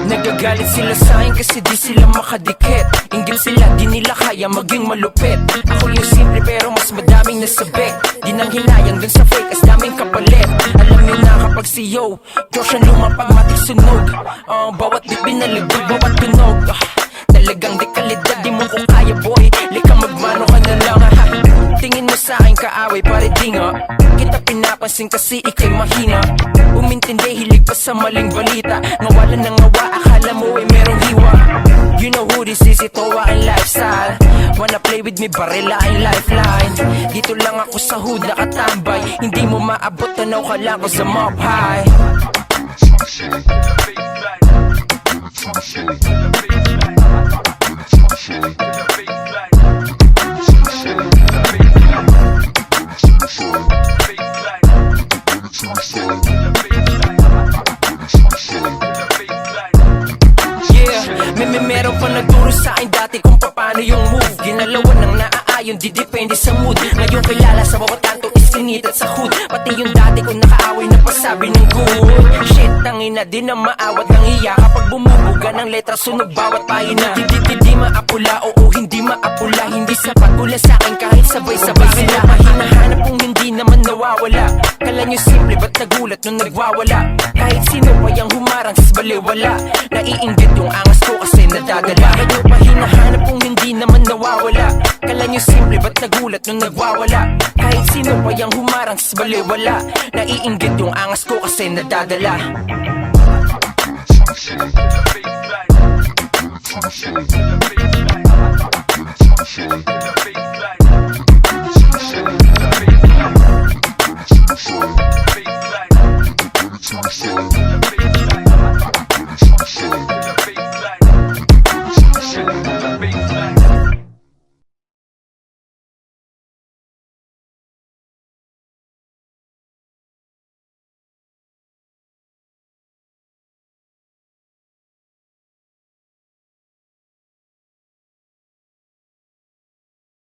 Nagagalit sila sa'kin kasi di sila makadikit. Inggit sila, di nila kaya maging malupit. Ako yung simple pero mas madaming nasabik. Di nang hinayang dun sa fake, as daming kapalit. Alam nyo na kapag si Yo Josh ang lumapag matik sunog. Bawat di binalagdag, bawat tunog. Talagang di kalidad, di mo ko kaya boy. Lika magmano ka na lang ha. Tingin mo sa'kin kaaway pare di nga kita pinapansin kasi ikay mahina. Umintindi, hilig pa sa maling balita. Nawalan ng awa, akala mo ay merong hiwa. You know who this is, ito ang lifestyle. Wanna play with me, barila ay lifeline. Dito lang ako sa hood nakatambay. Hindi mo maabot, tanaw ka lang ko sa mob high. Meron pa nagturo sa'kin dati kung paano yung move. Ginalawan ng naaayon, di depende sa mood. Ngayon kilala sa bawat kanto, iskinit at sa hood. Pati yung dati kung nakaaway na pasabi ng good. Shit, tangina din na maawat ng iya. Kapag bumubuga ng letra, sunog bawat pahina. Hindi maapula, oo hindi maapula. Hindi sapat mula sa'kin kahit sabay-sabay sila. Mahinahanap kung hindi naman nawawala. Kala nyo simple, ba't nagulat nung nagwawala? Kahit sino pa yung humarang sas baliwala. Naiinggit yung angas ko kasi nadadala. Bakit nyo pa hinahanap kung hindi naman nawawala? Kala nyo simple, ba't nagulat nung nagwawala? Kahit sino pa yung humarang sas baliwala. Naiinggit yung angas ko kasi nadadala. Baseline.